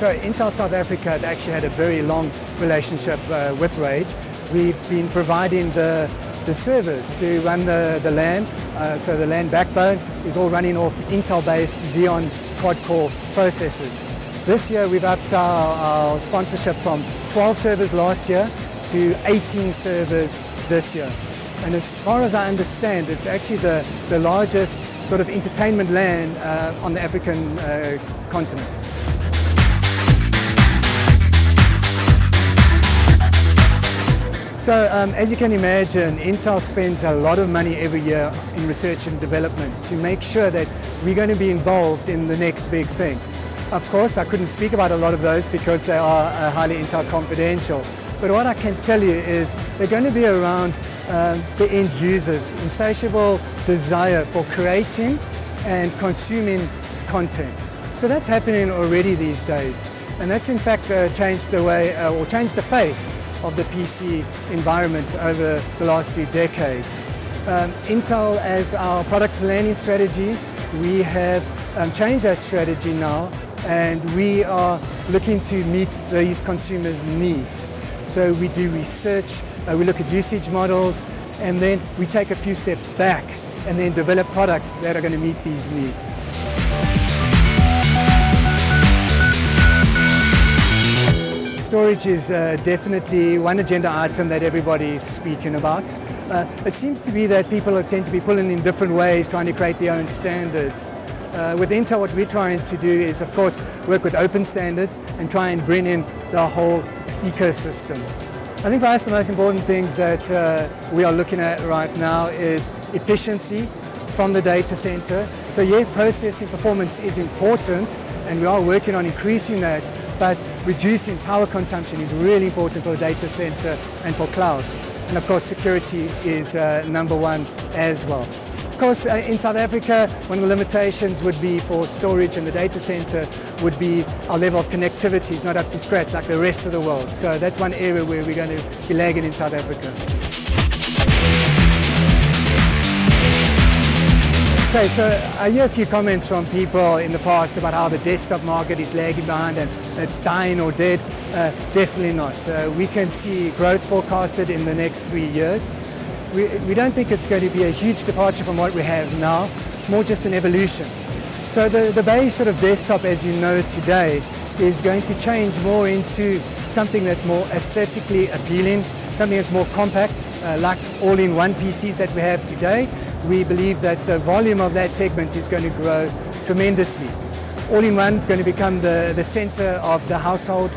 So Intel South Africa have actually had a very long relationship with Rage. We've been providing the servers to run the LAN. So the LAN backbone is all running off Intel-based Xeon quad-core processors. This year we've upped our sponsorship from 12 servers last year to 18 servers this year. And as far as I understand, it's actually the largest sort of entertainment LAN on the African continent. So as you can imagine, Intel spends a lot of money every year in research and development to make sure that we're going to be involved in the next big thing. Of course, I couldn't speak about a lot of those because they are highly Intel confidential. But what I can tell you is they're going to be around the end users' insatiable desire for creating and consuming content. So that's happening already these days. And that's in fact changed the way, or changed the face of the PC environment over the last few decades. Intel, as our product planning strategy, we have changed that strategy now, and we are looking to meet these consumers' needs. So we do research, we look at usage models, and then we take a few steps back and then develop products that are going to meet these needs. Storage is definitely one agenda item that everybody is speaking about. It seems to be that people tend to be pulling in different ways, trying to create their own standards. With Intel, what we're trying to do is, of course, work with open standards and try and bring in the whole ecosystem. I think for us the most important things that we are looking at right now is efficiency from the data center. So yeah, processing performance is important and we are working on increasing that, but reducing power consumption is really important for the data center and for cloud. And of course security is number one as well. Of course, in South Africa, one of the limitations would be for storage and the data center would be our level of connectivity is not up to scratch like the rest of the world. So that's one area where we're going to be lagging in South Africa. Okay, so I hear a few comments from people in the past about how the desktop market is lagging behind and it's dying or dead. Definitely not. We can see growth forecasted in the next 3 years. We don't think it's going to be a huge departure from what we have now, more just an evolution. So the base sort of desktop as you know today is going to change more into something that's more aesthetically appealing, something that's more compact, like all-in-one PCs that we have today. We believe that the volume of that segment is going to grow tremendously. All-in-one is going to become the center of the household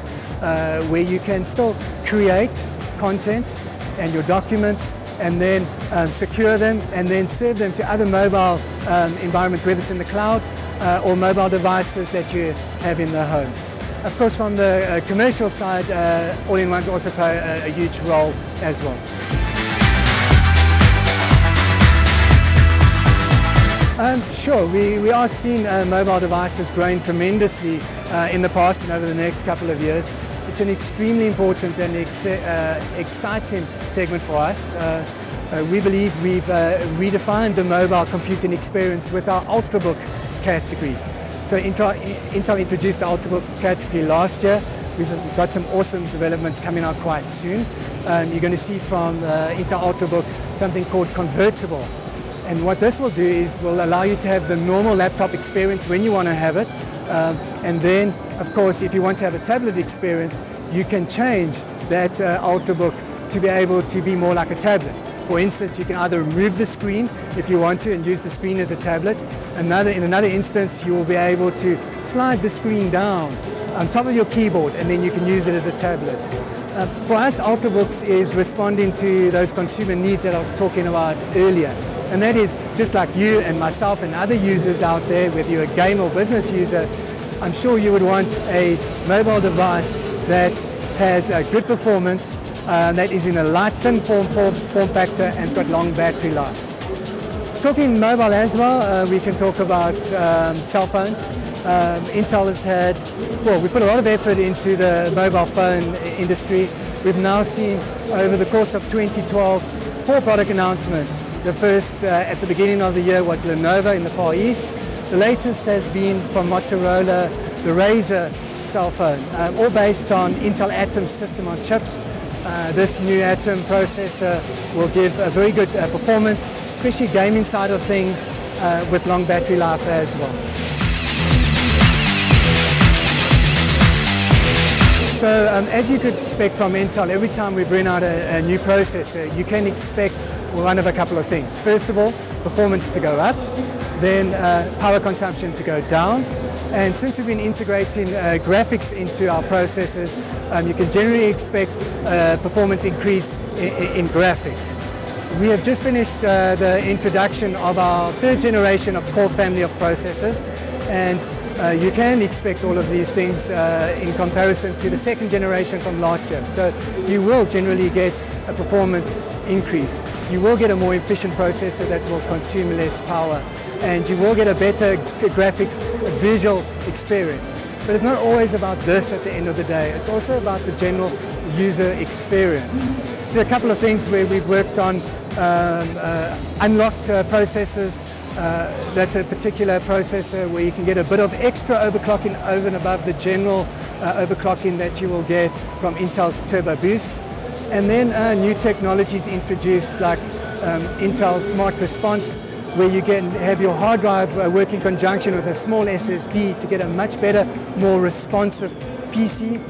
where you can still create content and your documents and then secure them and then serve them to other mobile environments, whether it's in the cloud or mobile devices that you have in the home. Of course, from the commercial side, all-in-ones also play a huge role as well. Sure, we are seeing mobile devices growing tremendously in the past and over the next couple of years. It's an extremely important and exciting segment for us. We believe we've redefined the mobile computing experience with our Ultrabook category. So Intel introduced the Ultrabook category last year. We've got some awesome developments coming out quite soon. You're going to see from Intel Ultrabook something called Convertible. And what this will do is will allow you to have the normal laptop experience when you want to have it. And then, of course, if you want to have a tablet experience, you can change that Ultrabook to be able to be more like a tablet. For instance, you can either remove the screen if you want to and use the screen as a tablet. In another instance, you will be able to slide the screen down on top of your keyboard and then you can use it as a tablet. For us, Ultrabooks is responding to those consumer needs that I was talking about earlier. And that is just like you and myself and other users out there, whether you're a game or business user, I'm sure you would want a mobile device that has a good performance, that is in a light, thin form factor and it's got long battery life. Talking mobile as well, we can talk about cell phones. Intel has had, well, we put a lot of effort into the mobile phone industry. We've now seen over the course of 2012 4 product announcements. The first at the beginning of the year was Lenovo in the Far East. The latest has been from Motorola, the Razr cell phone, all based on Intel Atom system on chips. This new Atom processor will give a very good performance, especially gaming side of things, with long battery life as well. So as you could expect from Intel, every time we bring out a new processor, you can expect one of a couple of things. First of all, performance to go up, then power consumption to go down. And since we've been integrating graphics into our processors, you can generally expect performance increase in graphics. We have just finished the introduction of our third generation of core family of processors, and you can expect all of these things in comparison to the second generation from last year. So you will generally get a performance increase. You will get a more efficient processor that will consume less power, and you will get a better graphics visual experience. But it's not always about this at the end of the day. It's also about the general user experience. So a couple of things where we've worked on unlocked processors. That's a particular processor where you can get a bit of extra overclocking over and above the general overclocking that you will get from Intel's Turbo Boost. And then new technologies introduced like Intel Smart Response, where you can have your hard drive work in conjunction with a small SSD to get a much better, more responsive PC.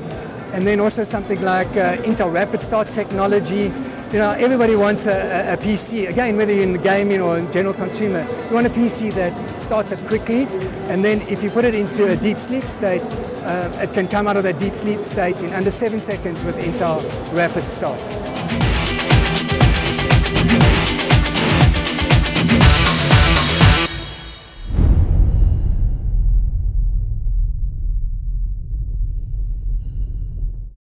And then also something like Intel Rapid Start technology. You know, everybody wants a PC, again, whether you're in the gaming or in general consumer, you want a PC that starts up quickly, and then if you put it into a deep sleep state, it can come out of that deep sleep state in under 7 seconds with Intel Rapid Start.